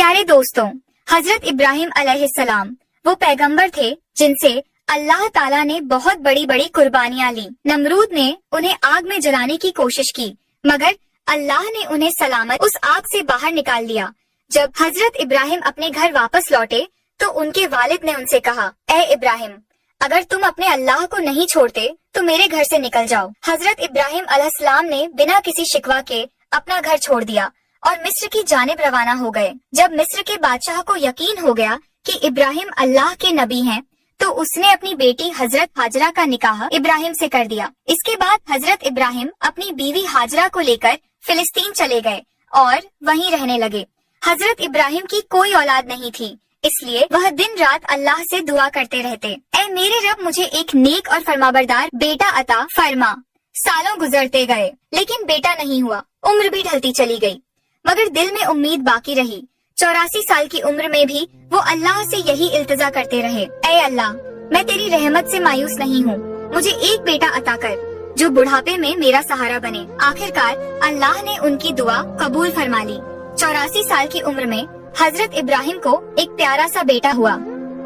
प्यारे दोस्तों, हजरत इब्राहिम अलैहिस्सलाम वो पैगंबर थे जिनसे अल्लाह ताला ने बहुत बड़ी बड़ी कुर्बानियां ली। नमरूद ने उन्हें आग में जलाने की कोशिश की, मगर अल्लाह ने उन्हें सलामत उस आग से बाहर निकाल लिया। जब हजरत इब्राहिम अपने घर वापस लौटे तो उनके वालिद ने उनसे कहा, ए इब्राहिम, अगर तुम अपने अल्लाह को नहीं छोड़ते तो मेरे घर से निकल जाओ। हजरत इब्राहिम अलैहिस्सलाम ने बिना किसी शिकवा के अपना घर छोड़ दिया और मिस्र की जानिब रवाना हो गए। जब मिस्र के बादशाह को यकीन हो गया कि इब्राहिम अल्लाह के नबी हैं, तो उसने अपनी बेटी हजरत हाजरा का निकाह इब्राहिम से कर दिया। इसके बाद हजरत इब्राहिम अपनी बीवी हाजरा को लेकर फिलिस्तीन चले गए और वहीं रहने लगे। हजरत इब्राहिम की कोई औलाद नहीं थी, इसलिए वह दिन रात अल्लाह से दुआ करते रहते, ऐ मेरे रब, मुझे एक नेक और फरमाबरदार बेटा अता फरमा। सालों गुजरते गए लेकिन बेटा नहीं हुआ। उम्र भी ढलती चली गई, मगर दिल में उम्मीद बाकी रही। 84 साल की उम्र में भी वो अल्लाह से यही इल्तिजा करते रहे, ऐ अल्लाह, मैं तेरी रहमत से मायूस नहीं हूँ, मुझे एक बेटा अता कर जो बुढ़ापे में मेरा सहारा बने। आखिरकार अल्लाह ने उनकी दुआ कबूल फरमा ली। 84 साल की उम्र में हजरत इब्राहिम को एक प्यारा सा बेटा हुआ।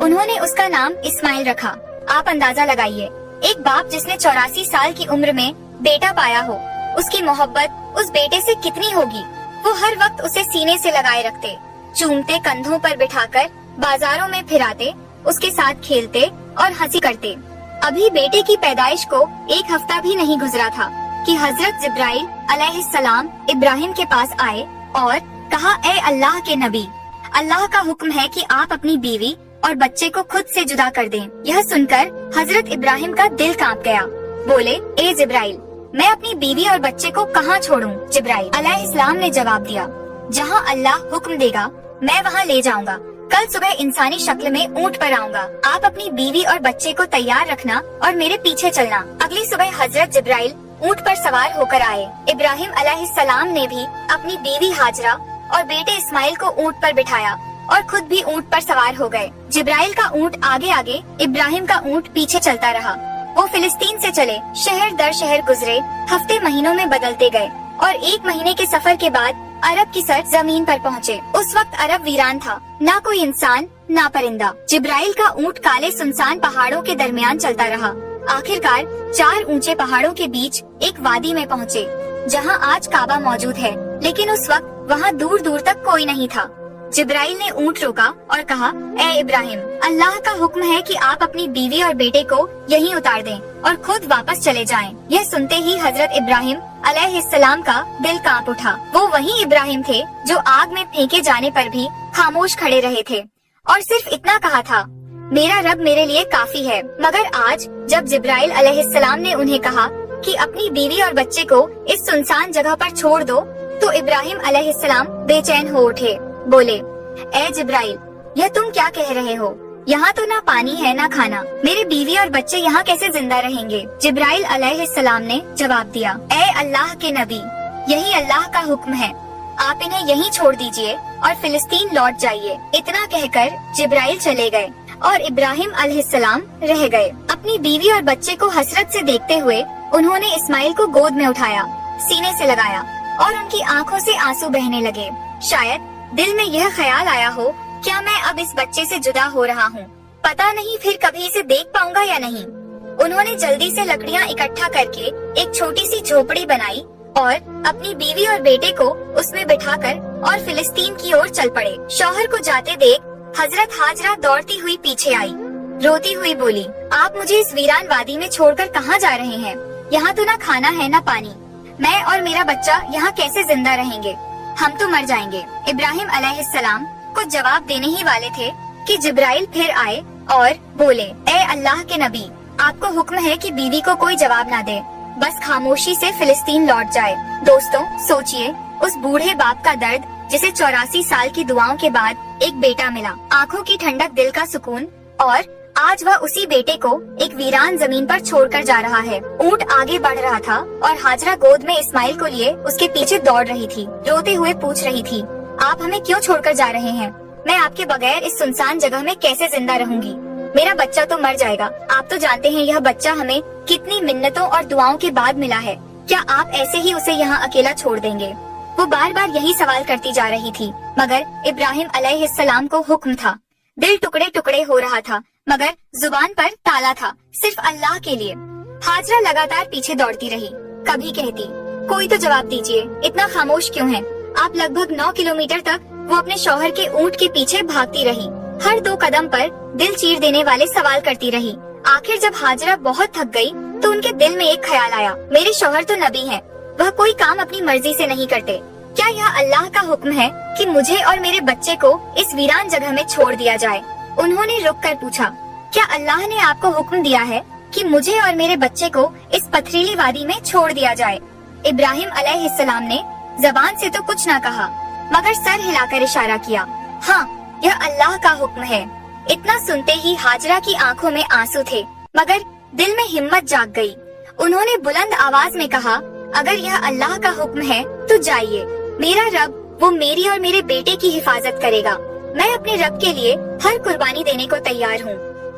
उन्होंने उसका नाम इस्माइल रखा। आप अंदाजा लगाइए, एक बाप जिसने 84 साल की उम्र में बेटा पाया हो, उसकी मोहब्बत उस बेटे से कितनी होगी। वो हर वक्त उसे सीने से लगाए रखते, चूमते, कंधों पर बिठाकर बाजारों में फिराते, उसके साथ खेलते और हंसी करते। अभी बेटे की पैदाइश को एक हफ्ता भी नहीं गुजरा था कि हजरत जिब्राइल अलैहिस्सलाम इब्राहिम के पास आए और कहा, ए अल्लाह के नबी, अल्लाह का हुक्म है कि आप अपनी बीवी और बच्चे को खुद से जुदा कर दें। यह सुनकर हजरत इब्राहिम का दिल कांप गया। बोले, ए जिब्राइल, मैं अपनी बीवी और बच्चे को कहाँ छोड़ूं? जिब्राइल अलैहिस्सलाम ने जवाब दिया, जहाँ अल्लाह हुक्म देगा मैं वहाँ ले जाऊंगा। कल सुबह इंसानी शक्ल में ऊँट पर आऊंगा। आप अपनी बीवी और बच्चे को तैयार रखना और मेरे पीछे चलना। अगली सुबह हजरत जिब्राइल ऊँट पर सवार होकर आए। इब्राहिम अलैहिस्सलाम ने भी अपनी बीवी हाजरा और बेटे इस्माइल को ऊँट पर बिठाया और खुद भी ऊँट पर सवार हो गए। जिब्राइल का ऊँट आगे आगे, इब्राहिम का ऊँट पीछे चलता रहा। वो फिलिस्तीन से चले, शहर दर शहर गुजरे, हफ्ते महीनों में बदलते गए और एक महीने के सफर के बाद अरब की सर जमीन पर पहुँचे। उस वक्त अरब वीरान था, ना कोई इंसान ना परिंदा। जिब्राइल का ऊँट काले सुनसान पहाड़ों के दरमियान चलता रहा। आखिरकार 4 ऊंचे पहाड़ों के बीच एक वादी में पहुँचे, जहाँ आज काबा मौजूद है, लेकिन उस वक्त वहाँ दूर दूर तक कोई नहीं था। जिब्राइल ने ऊँट रोका और कहा, ए इब्राहिम, अल्लाह का हुक्म है कि आप अपनी बीवी और बेटे को यहीं उतार दें और खुद वापस चले जाएं। यह सुनते ही हजरत इब्राहिम अलैहिस्सलाम का दिल कांप उठा। वो वही इब्राहिम थे जो आग में फेंके जाने पर भी खामोश खड़े रहे थे और सिर्फ इतना कहा था, मेरा रब मेरे लिए काफी है। मगर आज जब जिब्राइल अलैहिस्सलाम ने उन्हें कहा कि अपनी बीवी और बच्चे को इस सुनसान जगह पर छोड़ दो, तो इब्राहिम अलैहिस्सलाम बेचैन हो उठे। बोले, ए जिब्राइल, यह तुम क्या कह रहे हो? यहाँ तो ना पानी है ना खाना, मेरे बीवी और बच्चे यहाँ कैसे जिंदा रहेंगे? जिब्राइल अलैहिस्सलाम ने जवाब दिया, ए अल्लाह के नबी, यही अल्लाह का हुक्म है, आप इन्हें यहीं छोड़ दीजिए और फिलिस्तीन लौट जाइए। इतना कहकर जिब्राइल चले गए और इब्राहिम अलैहिस्सलाम रह गए। अपनी बीवी और बच्चे को हसरत से देखते हुए उन्होंने इस्माइल को गोद में उठाया, सीने से लगाया और उनकी आंखों से आंसू बहने लगे। शायद दिल में यह ख्याल आया हो, क्या मैं अब इस बच्चे से जुदा हो रहा हूँ, पता नहीं फिर कभी इसे देख पाऊंगा या नहीं। उन्होंने जल्दी से लकड़ियाँ इकट्ठा करके एक छोटी सी झोपड़ी बनाई और अपनी बीवी और बेटे को उसमें बिठाकर और फिलिस्तीन की ओर चल पड़े। शौहर को जाते देख हजरत हाजरा दौड़ती हुई पीछे आई, रोती हुई बोली, आप मुझे इस वीरान वादी में छोड़कर कहाँ जा रहे हैं? यहाँ तो ना खाना है ना पानी, मैं और मेरा बच्चा यहाँ कैसे जिंदा रहेंगे? हम तो मर जाएंगे। इब्राहिम अलैहिस्सलाम कुछ जवाब देने ही वाले थे कि जिब्राइल फिर आए और बोले, ए अल्लाह के नबी, आपको हुक्म है कि बीवी को कोई जवाब ना दे, बस खामोशी से फिलिस्तीन लौट जाए। दोस्तों, सोचिए उस बूढ़े बाप का दर्द जिसे 84 साल की दुआओं के बाद एक बेटा मिला, आंखों की ठंडक, दिल का सुकून, और आज वह उसी बेटे को एक वीरान जमीन पर छोड़कर जा रहा है। ऊँट आगे बढ़ रहा था और हाजरा गोद में इस्माइल को लिए उसके पीछे दौड़ रही थी। रोते हुए पूछ रही थी, आप हमें क्यों छोड़कर जा रहे हैं? मैं आपके बगैर इस सुनसान जगह में कैसे जिंदा रहूंगी? मेरा बच्चा तो मर जाएगा। आप तो जानते हैं यह बच्चा हमें कितनी मिन्नतों और दुआओं के बाद मिला है। क्या आप ऐसे ही उसे यहाँ अकेला छोड़ देंगे? वो बार बार यही सवाल करती जा रही थी, मगर इब्राहिम अलैहिस्सलाम को हुक्म था। दिल टुकड़े टुकड़े हो रहा था, मगर जुबान पर ताला था, सिर्फ अल्लाह के लिए। हाजरा लगातार पीछे दौड़ती रही, कभी कहती, कोई तो जवाब दीजिए, इतना खामोश क्यों हैं? आप लगभग 9 किलोमीटर तक वो अपने शौहर के ऊंट के पीछे भागती रही, हर 2 कदम पर दिल चीर देने वाले सवाल करती रही। आखिर जब हाजरा बहुत थक गई, तो उनके दिल में एक ख्याल आया, मेरे शौहर तो नबी हैं, वह कोई काम अपनी मर्जी से नहीं करते। क्या यह अल्लाह का हुक्म है कि मुझे और मेरे बच्चे को इस वीरान जगह में छोड़ दिया जाए? उन्होंने रुक कर पूछा, क्या अल्लाह ने आपको हुक्म दिया है कि मुझे और मेरे बच्चे को इस पथरीली वादी में छोड़ दिया जाए? इब्राहिम अलैहिस्सलाम ने जबान से तो कुछ न कहा, मगर सर हिलाकर इशारा किया, हाँ, यह अल्लाह का हुक्म है। इतना सुनते ही हाजरा की आंखों में आंसू थे, मगर दिल में हिम्मत जाग गई। उन्होंने बुलंद आवाज में कहा, अगर यह अल्लाह का हुक्म है तो जाइए, मेरा रब वो मेरी और मेरे बेटे की हिफाजत करेगा। मैं अपने रब के लिए हर कुर्बानी देने को तैयार हूँ।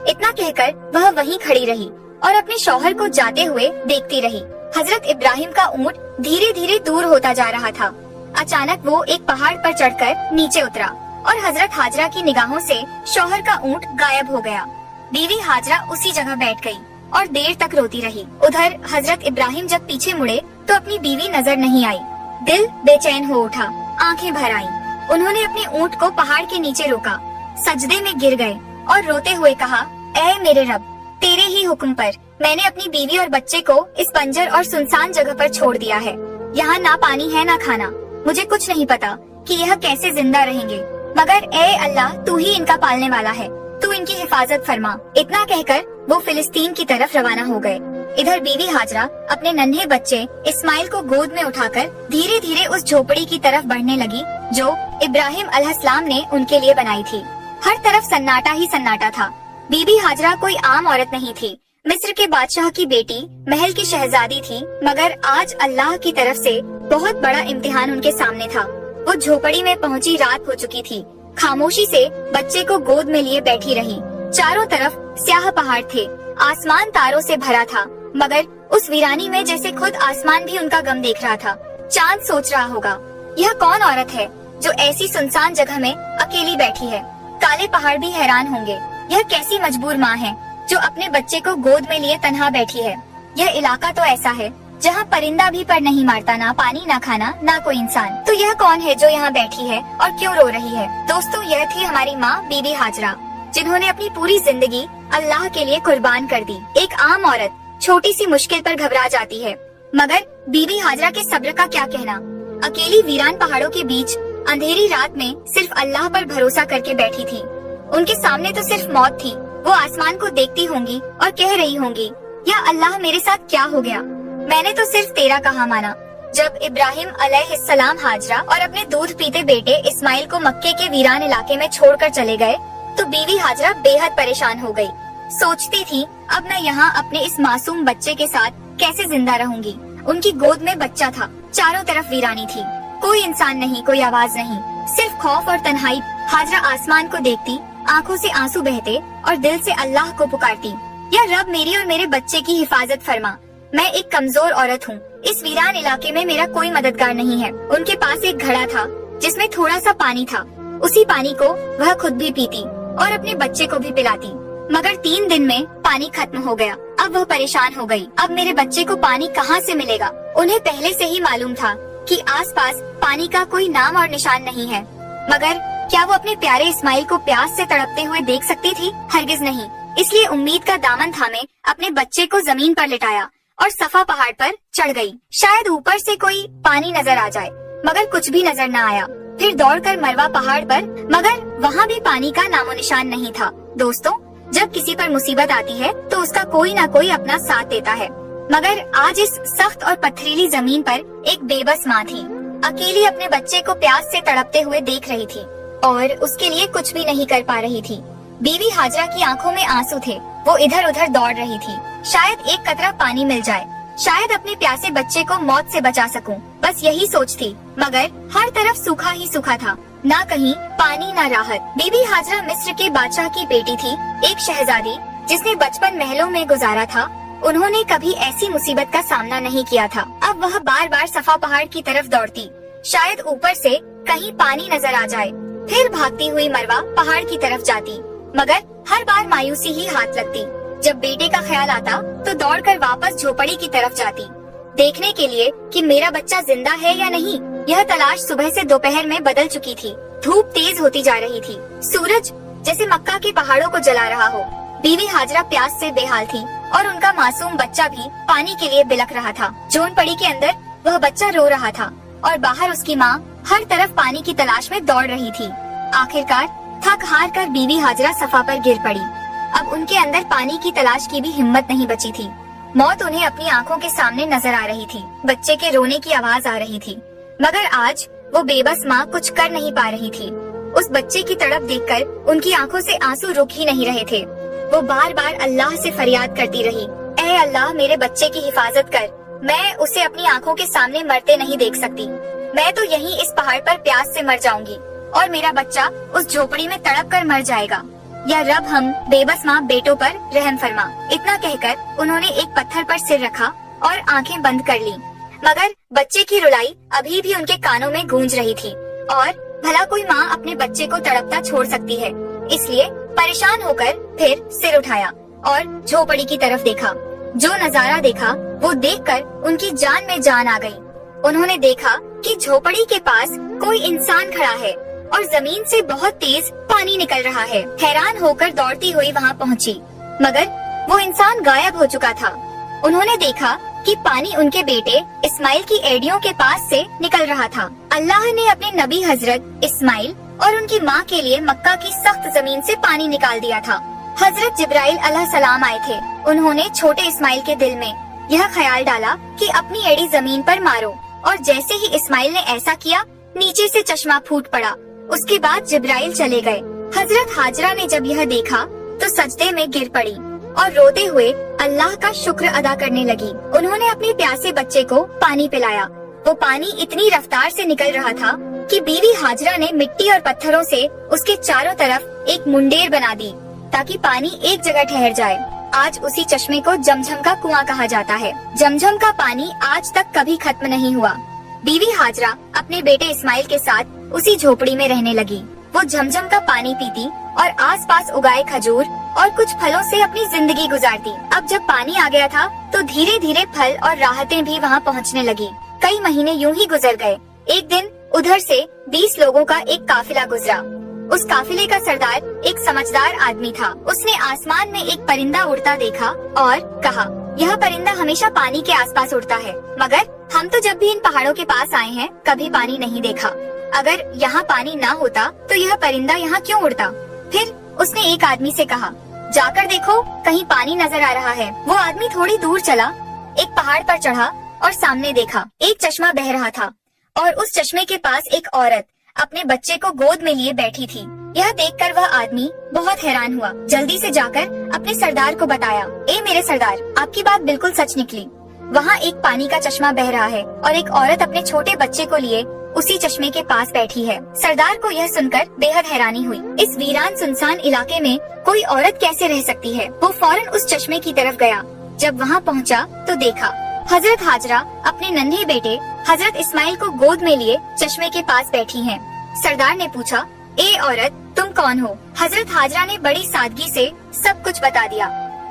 इतना कहकर वह वहीं खड़ी रही और अपने शौहर को जाते हुए देखती रही। हजरत इब्राहिम का ऊँट धीरे धीरे दूर होता जा रहा था। अचानक वो एक पहाड़ पर चढ़कर नीचे उतरा और हजरत हाजरा की निगाहों से शौहर का ऊँट गायब हो गया। बीवी हाजरा उसी जगह बैठ गई और देर तक रोती रही। उधर हजरत इब्राहिम जब पीछे मुड़े तो अपनी बीवी नजर नहीं आई। दिल बेचैन हो उठा, आंखें भर आईं। उन्होंने अपने ऊंट को पहाड़ के नीचे रोका, सजदे में गिर गए और रोते हुए कहा, ऐ मेरे रब, तेरे ही हुक्म पर मैंने अपनी बीवी और बच्चे को इस बंजर और सुनसान जगह पर छोड़ दिया है। यहाँ ना पानी है ना खाना, मुझे कुछ नहीं पता कि यह कैसे जिंदा रहेंगे, मगर ऐ अल्लाह, तू ही इनका पालने वाला है, तू इनकी हिफाजत फरमा। इतना कहकर वो फिलिस्तीन की तरफ रवाना हो गए। इधर बीवी हाजरा अपने नन्हे बच्चे इस्माइल को गोद में उठाकर धीरे धीरे उस झोपड़ी की तरफ बढ़ने लगी जो इब्राहिम अलैहिस्सलाम ने उनके लिए बनाई थी। हर तरफ सन्नाटा ही सन्नाटा था। बीबी हाजरा कोई आम औरत नहीं थी, मिस्र के बादशाह की बेटी, महल की शहजादी थी, मगर आज अल्लाह की तरफ से बहुत बड़ा इम्तिहान उनके सामने था। वो झोपड़ी में पहुंची रात हो चुकी थी। खामोशी से बच्चे को गोद में लिए बैठी रही। चारों तरफ स्याह पहाड़ थे, आसमान तारों से भरा था, मगर उस वीरानी में जैसे खुद आसमान भी उनका गम देख रहा था। चांद सोच रहा होगा, यह कौन औरत है जो ऐसी सुनसान जगह में अकेली बैठी है? काले पहाड़ भी हैरान होंगे, यह कैसी मजबूर माँ है जो अपने बच्चे को गोद में लिए तन्हा बैठी है। यह इलाका तो ऐसा है जहाँ परिंदा भी पर नहीं मारता, ना पानी ना खाना ना कोई इंसान। तो यह कौन है जो यहाँ बैठी है और क्यों रो रही है? दोस्तों, यह थी हमारी माँ बीबी हाजरा, जिन्होंने अपनी पूरी जिंदगी अल्लाह के लिए कुर्बान कर दी। एक आम औरत छोटी सी मुश्किल पर घबरा जाती है, मगर बीबी हाजरा के सब्र का क्या कहना। अकेली वीरान पहाड़ों के बीच अंधेरी रात में सिर्फ अल्लाह पर भरोसा करके बैठी थी। उनके सामने तो सिर्फ मौत थी। वो आसमान को देखती होंगी और कह रही होंगी, या अल्लाह, मेरे साथ क्या हो गया? मैंने तो सिर्फ तेरा कहा माना। जब इब्राहिम अलैहिस्सलाम हाजरा और अपने दूध पीते बेटे इस्माइल को मक्के के वीरान इलाके में छोड़कर चले गए, तो बीवी हाजरा बेहद परेशान हो गई। सोचती थी, अब मैं यहाँ अपने इस मासूम बच्चे के साथ कैसे जिंदा रहूंगी। उनकी गोद में बच्चा था, चारों तरफ वीरानी थी, कोई इंसान नहीं, कोई आवाज नहीं, सिर्फ खौफ और तन्हाई। हाजरा आसमान को देखती, आंखों से आंसू बहते और दिल से अल्लाह को पुकारती, या रब, मेरी और मेरे बच्चे की हिफाजत फरमा। मैं एक कमजोर औरत हूँ, इस वीरान इलाके में मेरा कोई मददगार नहीं है। उनके पास एक घड़ा था जिसमें थोड़ा सा पानी था, उसी पानी को वह खुद भी पीती और अपने बच्चे को भी पिलाती, मगर 3 दिन में पानी खत्म हो गया। अब वह परेशान हो गई, अब मेरे बच्चे को पानी कहाँ से मिलेगा? उन्हें पहले से ही मालूम था कि आसपास पानी का कोई नाम और निशान नहीं है, मगर क्या वो अपने प्यारे इस्माइल को प्यास से तड़पते हुए देख सकती थी? हरगिज नहीं। इसलिए उम्मीद का दामन थामे अपने बच्चे को जमीन पर लिटाया और सफा पहाड़ पर चढ़ गई। शायद ऊपर से कोई पानी नजर आ जाए, मगर कुछ भी नजर न आया। फिर दौड़कर मरवा पहाड़ पर, मगर वहाँ भी पानी का नामो निशान नहीं था। दोस्तों, जब किसी पर मुसीबत आती है तो उसका कोई ना कोई अपना साथ देता है, मगर आज इस सख्त और पथरीली जमीन पर एक बेबस माँ थी, अकेली अपने बच्चे को प्यास से तड़पते हुए देख रही थी और उसके लिए कुछ भी नहीं कर पा रही थी। बीवी हाजरा की आंखों में आंसू थे, वो इधर उधर दौड़ रही थी। शायद एक कतरा पानी मिल जाए, शायद अपने प्यासे बच्चे को मौत से बचा सकूं, बस यही सोच थी, मगर हर तरफ सूखा ही सूखा था, ना कहीं पानी ना राहत। बीबी हाजरा मिस्र के बादशाह की बेटी थी, एक शहजादी जिसने बचपन महलों में गुजारा था। उन्होंने कभी ऐसी मुसीबत का सामना नहीं किया था। अब वह बार बार सफा पहाड़ की तरफ दौड़ती, शायद ऊपर से कहीं पानी नजर आ जाए। फिर भागती हुई मरवा पहाड़ की तरफ जाती, मगर हर बार मायूसी ही हाथ लगती। जब बेटे का ख्याल आता तो दौड़कर वापस झोपड़ी की तरफ जाती, देखने के लिए कि मेरा बच्चा जिंदा है या नहीं। यह तलाश सुबह से दोपहर में बदल चुकी थी। धूप तेज होती जा रही थी, सूरज जैसे मक्का के पहाड़ों को जला रहा हो। बीवी हाजरा प्यास से बेहाल थी और उनका मासूम बच्चा भी पानी के लिए बिलख रहा था। झोंपड़ी के अंदर वह बच्चा रो रहा था और बाहर उसकी माँ हर तरफ पानी की तलाश में दौड़ रही थी। आखिरकार थक हार कर बीवी हाजरा सफा पर गिर पड़ी। अब उनके अंदर पानी की तलाश की भी हिम्मत नहीं बची थी। मौत उन्हें अपनी आंखों के सामने नजर आ रही थी। बच्चे के रोने की आवाज आ रही थी, मगर आज वो बेबस माँ कुछ कर नहीं पा रही थी। उस बच्चे की तड़प देखकर उनकी आंखों से आंसू रुक ही नहीं रहे थे। वो बार बार अल्लाह से फरियाद करती रही, ऐ अल्लाह मेरे बच्चे की हिफाजत कर, मैं उसे अपनी आंखों के सामने मरते नहीं देख सकती। मैं तो यहीं इस पहाड़ पर प्यास से मर जाऊंगी और मेरा बच्चा उस झोपड़ी में तड़प कर मर जाएगा। या रब हम बेबस माँ बेटों पर रहम फरमा। इतना कहकर उन्होंने एक पत्थर पर सिर रखा और आंखें बंद कर ली, मगर बच्चे की रुलाई अभी भी उनके कानों में गूंज रही थी। और भला कोई माँ अपने बच्चे को तड़पता छोड़ सकती है? इसलिए परेशान होकर फिर सिर उठाया और झोपड़ी की तरफ देखा। जो नजारा देखा वो देखकर उनकी जान में जान आ गई। उन्होंने देखा कि झोपड़ी के पास कोई इंसान खड़ा है और जमीन से बहुत तेज पानी निकल रहा है। हैरान होकर दौड़ती हुई वहाँ पहुँची, मगर वो इंसान गायब हो चुका था। उन्होंने देखा कि पानी उनके बेटे इस्माइल की एड़ियों के पास से निकल रहा था। अल्लाह ने अपने नबी हजरत इस्माइल और उनकी माँ के लिए मक्का की सख्त जमीन से पानी निकाल दिया था। हजरत जिब्राइल अलैहिस्सलाम आए थे। उन्होंने छोटे इस्माइल के दिल में यह ख्याल डाला कि अपनी एड़ी जमीन पर मारो, और जैसे ही इस्माइल ने ऐसा किया, नीचे से चश्मा फूट पड़ा। उसके बाद जिब्राइल चले गए। हजरत हाजरा ने जब यह देखा तो सजदे में गिर पड़ी और रोते हुए अल्लाह का शुक्र अदा करने लगी। उन्होंने अपने प्यासे बच्चे को पानी पिलाया। वो पानी इतनी रफ्तार से निकल रहा था कि बीवी हाजरा ने मिट्टी और पत्थरों से उसके चारों तरफ एक मुंडेर बना दी ताकि पानी एक जगह ठहर जाए। आज उसी चश्मे को जमझम का कुआं कहा जाता है। जमझम का पानी आज तक कभी खत्म नहीं हुआ। बीवी हाजरा अपने बेटे इस्माइल के साथ उसी झोपड़ी में रहने लगी। वो झमझम का पानी पीती और आसपास उगाए खजूर और कुछ फलों से अपनी जिंदगी गुजारती। अब जब पानी आ गया था तो धीरे धीरे फल और राहतें भी वहाँ पहुँचने लगी। कई महीने यूं ही गुजर गए। एक दिन उधर से 20 लोगों का एक काफिला गुजरा। उस काफिले का सरदार एक समझदार आदमी था। उसने आसमान में एक परिंदा उड़ता देखा और कहा, यह परिंदा हमेशा पानी के आसपास उड़ता है, मगर हम तो जब भी इन पहाड़ों के पास आए हैं कभी पानी नहीं देखा। अगर यहाँ पानी ना होता तो यह परिंदा यहाँ क्यों उड़ता? फिर उसने एक आदमी से कहा, जाकर देखो कहीं पानी नजर आ रहा है। वो आदमी थोड़ी दूर चला, एक पहाड़ पर चढ़ा और सामने देखा एक चश्मा बह रहा था और उस चश्मे के पास एक औरत अपने बच्चे को गोद में लिए बैठी थी। यह देखकर वह आदमी बहुत हैरान हुआ। जल्दी से जाकर अपने सरदार को बताया, ए मेरे सरदार, आपकी बात बिल्कुल सच निकली। वहाँ एक पानी का चश्मा बह रहा है और एक औरत अपने छोटे बच्चे को लिए उसी चश्मे के पास बैठी है। सरदार को यह सुनकर बेहद हैरानी हुई। इस वीरान सुनसान इलाके में कोई औरत कैसे रह सकती है? वो फौरन उस चश्मे की तरफ गया। जब वहाँ पहुँचा तो देखा हजरत हाजरा अपने नन्हे बेटे हजरत इस्माइल को गोद में लिए चश्मे के पास बैठी हैं। सरदार ने पूछा, ए औरत, तुम कौन हो? हजरत हाजरा ने बड़ी सादगी से सब कुछ बता दिया।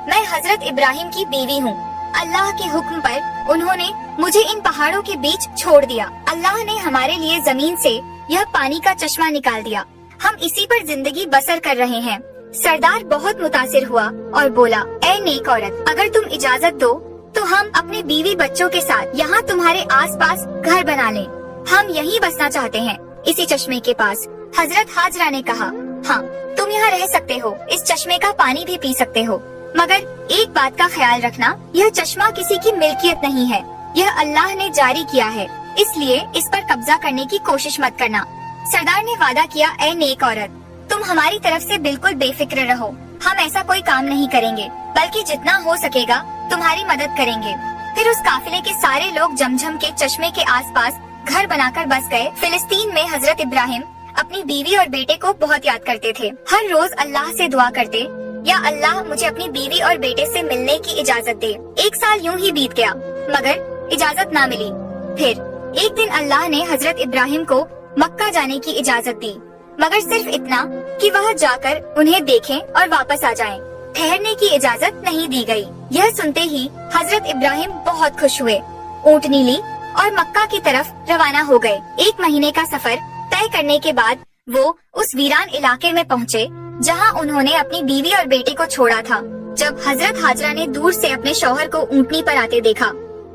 मैं हजरत इब्राहिम की बीवी हूँ। अल्लाह के हुक्म पर उन्होंने मुझे इन पहाड़ों के बीच छोड़ दिया। अल्लाह ने हमारे लिए जमीन से यह पानी का चश्मा निकाल दिया। हम इसी पर जिंदगी बसर कर रहे हैं। सरदार बहुत मुतासिर हुआ और बोला, ए नेक औरत, अगर तुम इजाजत दो तो हम अपने बीवी बच्चों के साथ यहाँ तुम्हारे आसपास घर बना लें। हम यहीं बसना चाहते हैं, इसी चश्मे के पास। हजरत हाजरा ने कहा, हाँ तुम यहाँ रह सकते हो, इस चश्मे का पानी भी पी सकते हो, मगर एक बात का ख्याल रखना, यह चश्मा किसी की मिल्कियत नहीं है, यह अल्लाह ने जारी किया है, इसलिए इस पर कब्जा करने की कोशिश मत करना। सरदार ने वादा किया, ए नेक औरत, तुम हमारी तरफ से बिल्कुल बेफिक्र रहो। हम ऐसा कोई काम नहीं करेंगे, बल्कि जितना हो सकेगा तुम्हारी मदद करेंगे। फिर उस काफिले के सारे लोग जमझम के चश्मे के आसपास घर बनाकर बस गए। फिलिस्तीन में हजरत इब्राहिम अपनी बीवी और बेटे को बहुत याद करते थे। हर रोज अल्लाह से दुआ करते, या अल्लाह मुझे अपनी बीवी और बेटे से मिलने की इजाजत दे। 1 साल यूं ही बीत गया, मगर इजाजत ना मिली। फिर एक दिन अल्लाह ने हजरत इब्राहिम को मक्का जाने की इजाजत दी, मगर सिर्फ इतना कि वह जाकर उन्हें देखें और वापस आ जाएं। ठहरने की इजाजत नहीं दी गई। यह सुनते ही हजरत इब्राहिम बहुत खुश हुए, ऊँटनी ली और मक्का की तरफ रवाना हो गए। 1 महीने का सफर तय करने के बाद वो उस वीरान इलाके में पहुँचे जहाँ उन्होंने अपनी बीवी और बेटे को छोड़ा था। जब हजरत हाजरा ने दूर से अपने शौहर को ऊँटनी पर आते देखा,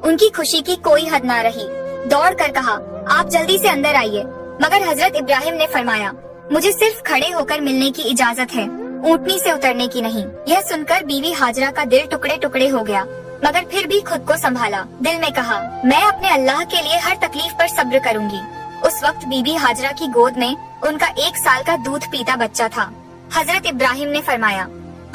उनकी खुशी की कोई हद न रही। दौड़ कर कहा, आप जल्दी से अंदर आइए। मगर हजरत इब्राहिम ने फरमाया, मुझे सिर्फ खड़े होकर मिलने की इजाजत है, ऊँटनी से उतरने की नहीं। यह सुनकर बीवी हाजरा का दिल टुकड़े टुकड़े हो गया, मगर फिर भी खुद को संभाला। दिल में कहा, मैं अपने अल्लाह के लिए हर तकलीफ पर सब्र करूंगी। उस वक्त बीबी हाजरा की गोद में उनका 1 साल का दूध पीता बच्चा था। हजरत इब्राहिम ने फरमाया,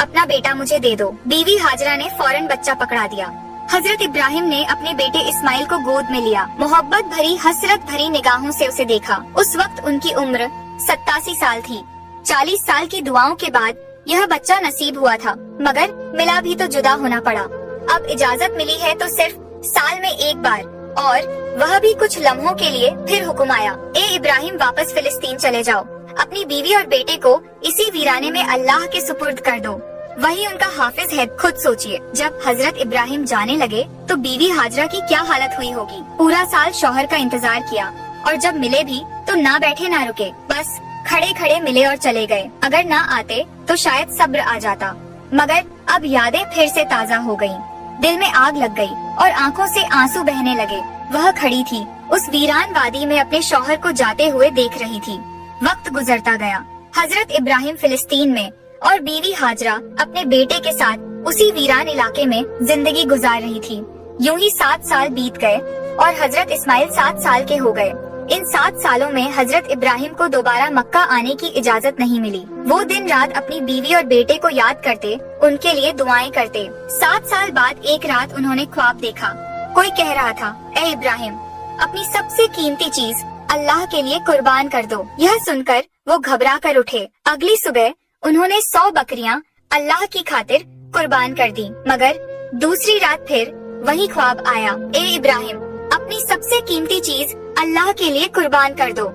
अपना बेटा मुझे दे दो। बीवी हाजरा ने फौरन बच्चा पकड़ा दिया। हजरत इब्राहिम ने अपने बेटे इस्माइल को गोद में लिया, मोहब्बत भरी हसरत भरी निगाहों से उसे देखा। उस वक्त उनकी उम्र 87 साल थी। 40 साल की दुआओं के बाद यह बच्चा नसीब हुआ था, मगर मिला भी तो जुदा होना पड़ा। अब इजाजत मिली है तो सिर्फ साल में 1 बार, और वह भी कुछ लम्हों के लिए। फिर हुक्म आया, ए इब्राहिम वापस फिलिस्तीन चले जाओ, अपनी बीवी और बेटे को इसी वीराने में अल्लाह के सुपुर्द कर दो, वही उनका हाफिज है। खुद सोचिए, जब हजरत इब्राहिम जाने लगे तो बीवी हाजरा की क्या हालत हुई होगी। पूरा साल शौहर का इंतजार किया, और जब मिले भी तो ना बैठे ना रुके, बस खड़े खड़े मिले और चले गए। अगर ना आते तो शायद सब्र आ जाता, मगर अब यादें फिर से ताज़ा हो गयीं। दिल में आग लग गई और आंखों से आंसू बहने लगे। वह खड़ी थी, उस वीरान वादी में अपने शौहर को जाते हुए देख रही थी। वक्त गुजरता गया। हजरत इब्राहिम फिलिस्तीन में और बीवी हाजरा अपने बेटे के साथ उसी वीरान इलाके में जिंदगी गुजार रही थी। यूं ही 7 साल बीत गए और हजरत इस्माइल 7 साल के हो गए। इन 7 सालों में हजरत इब्राहिम को दोबारा मक्का आने की इजाजत नहीं मिली। वो दिन रात अपनी बीवी और बेटे को याद करते, उनके लिए दुआएं करते। 7 साल बाद एक रात उन्होंने ख्वाब देखा। कोई कह रहा था, ए इब्राहिम, अपनी सबसे कीमती चीज अल्लाह के लिए कुर्बान कर दो। यह सुनकर वो घबरा कर उठे। अगली सुबह उन्होंने 100 बकरियां अल्लाह की खातिर कुर्बान कर दी। मगर दूसरी रात फिर वही ख्वाब आया, ए इब्राहिम, अपनी सबसे कीमती चीज अल्लाह के लिए कुर्बान कर दो।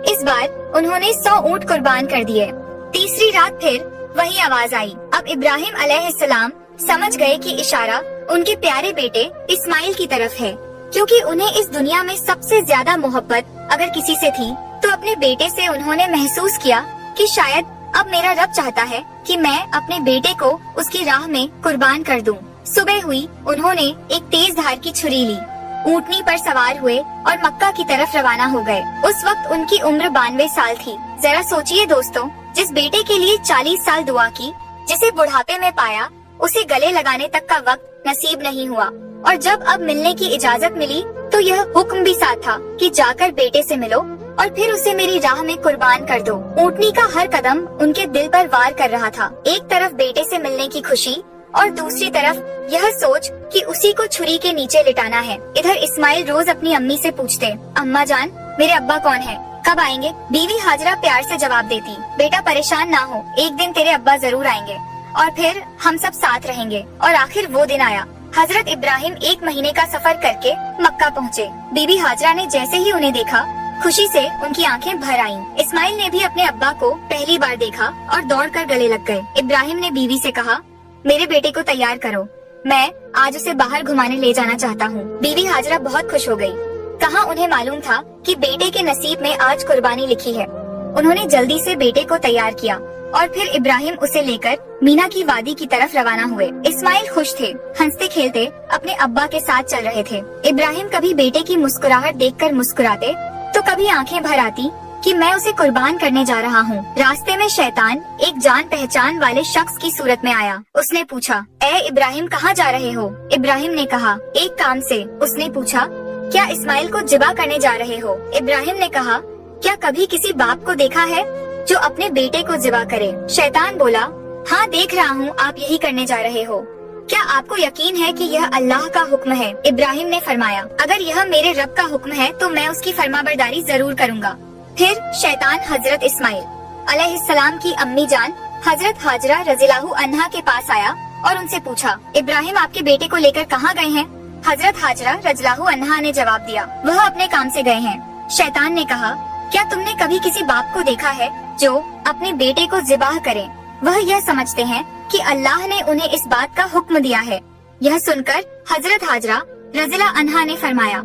इस बार उन्होंने 100 ऊँट कुर्बान कर दिए। तीसरी रात फिर वही आवाज आई। अब इब्राहिम अलैहिस्सलाम समझ गए कि इशारा उनके प्यारे बेटे इस्माइल की तरफ है, क्योंकि उन्हें इस दुनिया में सबसे ज्यादा मोहब्बत अगर किसी से थी तो अपने बेटे से। उन्होंने महसूस किया कि शायद अब मेरा रब चाहता है कि मैं अपने बेटे को उसकी राह में कुर्बान कर दूं। सुबह हुई, उन्होंने एक तेज धार की छुरी ली, ऊँटनी पर सवार हुए और मक्का की तरफ रवाना हो गए। उस वक्त उनकी उम्र 92 साल थी। जरा सोचिए दोस्तों, जिस बेटे के लिए 40 साल दुआ की, जिसे बुढ़ापे में पाया, उसे गले लगाने तक का वक्त नसीब नहीं हुआ, और जब अब मिलने की इजाजत मिली तो यह हुक्म भी साथ था कि जाकर बेटे से मिलो और फिर उसे मेरी राह में कुर्बान कर दो। ऊँटनी का हर कदम उनके दिल पर वार कर रहा था। एक तरफ बेटे से मिलने की खुशी और दूसरी तरफ यह सोच कि उसी को छुरी के नीचे लिटाना है। इधर इस्माइल रोज अपनी अम्मी से पूछते, अम्मा जान, मेरे अब्बा कौन है, कब आएंगे? बीवी हाजरा प्यार से जवाब देती, बेटा परेशान ना हो, एक दिन तेरे अब्बा जरूर आएंगे और फिर हम सब साथ रहेंगे। और आखिर वो दिन आया। हजरत इब्राहिम 1 महीने का सफर करके मक्का पहुँचे। बीवी हाजरा ने जैसे ही उन्हें देखा, खुशी से उनकी आंखें भर आईं। इस्माइल ने भी अपने अब्बा को पहली बार देखा और दौड़कर गले लग गए। इब्राहिम ने बीवी से कहा, मेरे बेटे को तैयार करो, मैं आज उसे बाहर घुमाने ले जाना चाहता हूँ। बीवी हाजरा बहुत खुश हो गयी। कहाँ उन्हें मालूम था कि बेटे के नसीब में आज कुर्बानी लिखी है। उन्होंने जल्दी से बेटे को तैयार किया और फिर इब्राहिम उसे लेकर मीना की वादी की तरफ रवाना हुए। इस्माइल खुश थे, हंसते खेलते अपने अब्बा के साथ चल रहे थे। इब्राहिम कभी बेटे की मुस्कुराहट देखकर मुस्कुराते तो कभी आंखें भर आती कि मैं उसे कुर्बान करने जा रहा हूँ। रास्ते में शैतान एक जान पहचान वाले शख्स की सूरत में आया। उसने पूछा, ए इब्राहिम, कहाँ जा रहे हो? इब्राहिम ने कहा, एक काम से। उसने पूछा, क्या इस्माइल को जिबा करने जा रहे हो? इब्राहिम ने कहा, क्या कभी किसी बाप को देखा है जो अपने बेटे को जिबा करे? शैतान बोला, हाँ देख रहा हूँ आप यही करने जा रहे हो। क्या आपको यकीन है कि यह अल्लाह का हुक्म है? इब्राहिम ने फरमाया, अगर यह मेरे रब का हुक्म है तो मैं उसकी फरमाबरदारी जरूर करूँगा। फिर शैतान हजरत इस्माइल अलैहिस्सलाम की अम्मी जान हजरत हाजरा रज़ियल्लाहु अन्हा के पास आया और उनसे पूछा, इब्राहिम आपके बेटे को लेकर कहाँ गए हैं? हजरत हाजरा रज़ियल्लाहु अन्हा ने जवाब दिया, वह अपने काम से गए हैं। शैतान ने कहा, क्या तुमने कभी किसी बाप को देखा है जो अपने बेटे को ज़िबाह करे? वह यह समझते हैं कि अल्लाह ने उन्हें इस बात का हुक्म दिया है। यह सुनकर हजरत हाजरा रज़ियल्लाहु अन्हा ने फरमाया,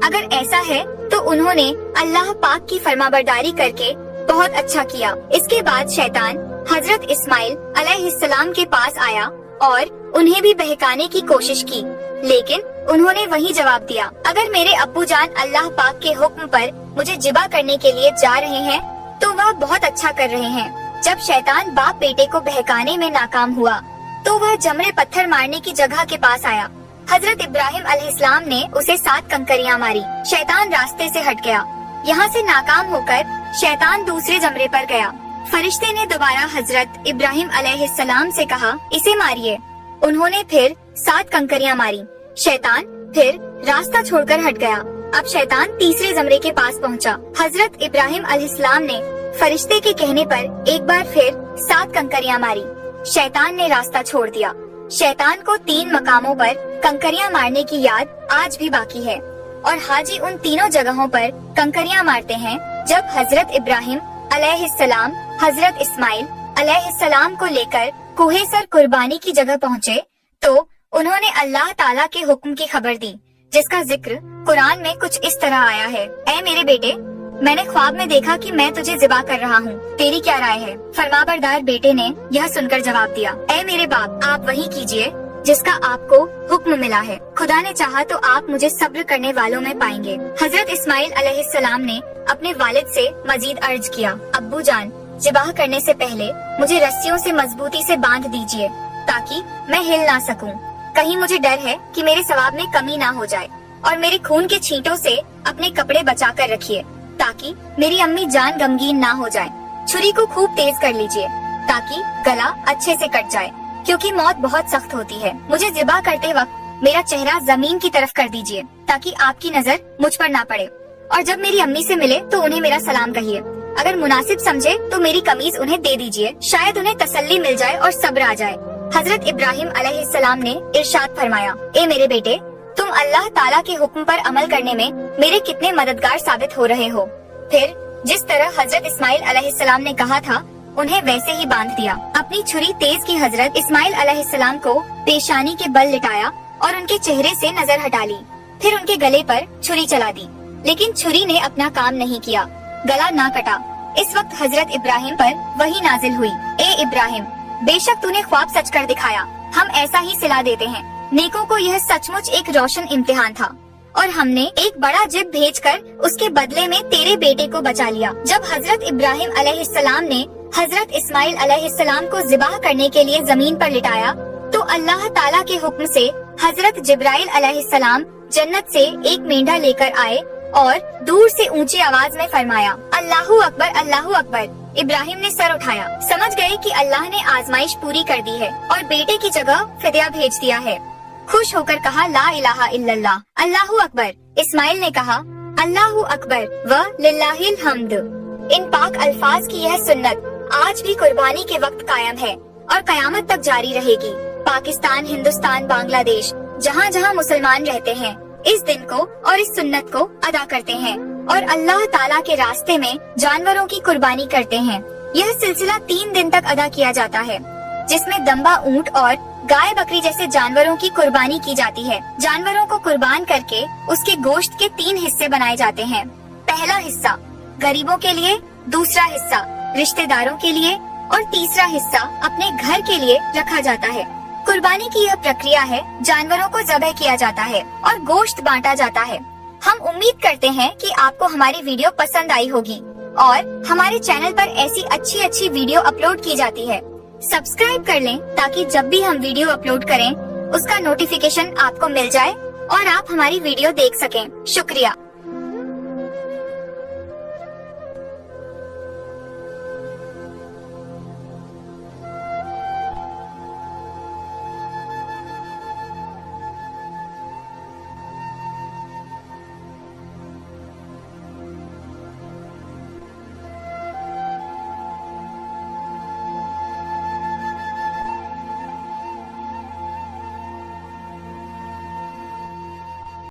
अगर ऐसा है तो उन्होंने अल्लाह पाक की फरमाबरदारी करके बहुत अच्छा किया। इसके बाद शैतान हजरत इस्माइल अलैहिस्सलाम के पास आया और उन्हें भी बहकाने की कोशिश की, लेकिन उन्होंने वही जवाब दिया, अगर मेरे अब्बू जान अल्लाह पाक के हुक्म पर मुझे जिबा करने के लिए जा रहे हैं तो वह बहुत अच्छा कर रहे हैं। जब शैतान बाप बेटे को बहकाने में नाकाम हुआ तो वह जमरे पत्थर मारने की जगह के पास आया। हजरत इब्राहिम अलैहिस्सलाम ने उसे 7 कंकरियां मारी। शैतान रास्ते से हट गया। यहाँ से नाकाम होकर शैतान दूसरे जमरे पर गया। फरिश्ते ने दोबारा हजरत इब्राहिम अलैहिस्सलाम से कहा, इसे मारिए। उन्होंने फिर 7 कंकरियां मारी। शैतान फिर रास्ता छोड़कर हट गया। अब शैतान तीसरे जमरे के पास पहुंचा। हजरत इब्राहिम अलैहिस्सलाम ने फरिश्ते के कहने पर एक बार फिर 7 कंकरियां मारी। शैतान ने रास्ता छोड़ दिया। शैतान को 3 मकामों पर कंकरियां मारने की याद आज भी बाकी है और हाजी उन तीनों जगहों पर कंकरियां मारते हैं जब हजरत इब्राहिम अलैहिस्सलाम हजरत इस्माइल अलैहिस्सलाम को लेकर कुहेसर कुर्बानी की जगह पहुँचे तो उन्होंने अल्लाह ताला के हुक्म की खबर दी, जिसका जिक्र कुरान में कुछ इस तरह आया है, ऐ मेरे बेटे, मैंने ख्वाब में देखा कि मैं तुझे ज़िबा कर रहा हूँ, तेरी क्या राय है? फरमाबरदार बेटे ने यह सुनकर जवाब दिया, ऐ मेरे बाप, आप वही कीजिए जिसका आपको हुक्म मिला है। खुदा ने चाहा तो आप मुझे सब्र करने वालों में पाएंगे। हजरत इस्माइल अलैहिस्सलाम ने अपने वालिद से मजीद अर्ज किया, अब्बू जान, ज़िबाह करने से पहले मुझे रस्सियों से मजबूती से बांध दीजिए ताकि मैं हिल ना सकूं। कहीं मुझे डर है कि मेरे सवाब में कमी ना हो जाए और मेरे खून के छींटों से अपने कपड़े बचा कर रखिए ताकि मेरी अम्मी जान गमगीन ना हो जाए। छुरी को खूब तेज कर लीजिए ताकि गला अच्छे से कट जाए, क्योंकि मौत बहुत सख्त होती है। मुझे ज़िबा करते वक्त मेरा चेहरा जमीन की तरफ कर दीजिए ताकि आपकी नजर मुझ पर ना पड़े, और जब मेरी अम्मी से मिले तो उन्हें मेरा सलाम कहिए। अगर मुनासिब समझे तो मेरी कमीज उन्हें दे दीजिए, शायद उन्हें तसल्ली मिल जाए और सब्र आ जाए। हजरत इब्राहिम अलैहिस्सलाम ने इरशाद फरमाया, ए मेरे बेटे, तुम अल्लाह ताला के हुक्म पर अमल करने में मेरे कितने मददगार साबित हो रहे हो। फिर जिस तरह हजरत इस्माइल अलैहिस्सलाम ने कहा था उन्हें वैसे ही बांध दिया। अपनी छुरी तेज की हजरत इस्माइल अलैहिस्सलाम को पेशानी के बल लिटाया और उनके चेहरे से नजर हटा ली। फिर उनके गले पर छुरी चला दी, लेकिन छुरी ने अपना काम नहीं किया, गला ना कटा। इस वक्त हजरत इब्राहिम पर वही नाजिल हुई, ए इब्राहिम, बेशक तूने ख्वाब सच कर दिखाया, हम ऐसा ही सिला देते हैं। नेकों को यह सचमुच एक रोशन इम्तिहान था और हमने एक बड़ा जिब भेजकर उसके बदले में तेरे बेटे को बचा लिया। जब हजरत इब्राहिम अलैहिस्सलाम ने हजरत इस्माइल अलैहिस्सलाम को ज़िबाह करने के लिए जमीन पर लिटाया तो अल्लाह ताला के हुक्म से हजरत जिब्राइल अलैहिस्सलाम जन्नत से एक मेंढा लेकर आए और दूर से ऊंची आवाज में फरमाया, अल्लाहू अकबर, अल्लाहू अकबर। इब्राहिम ने सर उठाया, समझ गए कि अल्लाह ने आजमाइश पूरी कर दी है और बेटे की जगह फिदिया भेज दिया है। खुश होकर कहा, ला इलाहा इल्लल्लाह, अल्लाहू अकबर। इस्माइल ने कहा, अल्लाहू अकबर व लिल्लाहिल हम्द। इन पाक अल्फाज की यह सुन्नत आज भी कुर्बानी के वक्त कायम है और कयामत तक जारी रहेगी। पाकिस्तान, हिंदुस्तान, बांग्लादेश, जहाँ जहाँ मुसलमान रहते हैं इस दिन को और इस सुन्नत को अदा करते हैं और अल्लाह ताला के रास्ते में जानवरों की कुर्बानी करते हैं। यह सिलसिला 3 दिन तक अदा किया जाता है, जिसमें दम्बा ऊंट और गाय बकरी जैसे जानवरों की कुर्बानी की जाती है। जानवरों को कुर्बान करके उसके गोश्त के 3 हिस्से बनाए जाते हैं। पहला हिस्सा गरीबों के लिए, दूसरा हिस्सा रिश्तेदारों के लिए और तीसरा हिस्सा अपने घर के लिए रखा जाता है। कुर्बानी की यह प्रक्रिया है, जानवरों को ज़बह किया जाता है और गोश्त बांटा जाता है। हम उम्मीद करते हैं कि आपको हमारी वीडियो पसंद आई होगी और हमारे चैनल पर ऐसी अच्छी वीडियो अपलोड की जाती है। सब्सक्राइब कर लें ताकि जब भी हम वीडियो अपलोड करें उसका नोटिफिकेशन आपको मिल जाए और आप हमारी वीडियो देख सकें। शुक्रिया।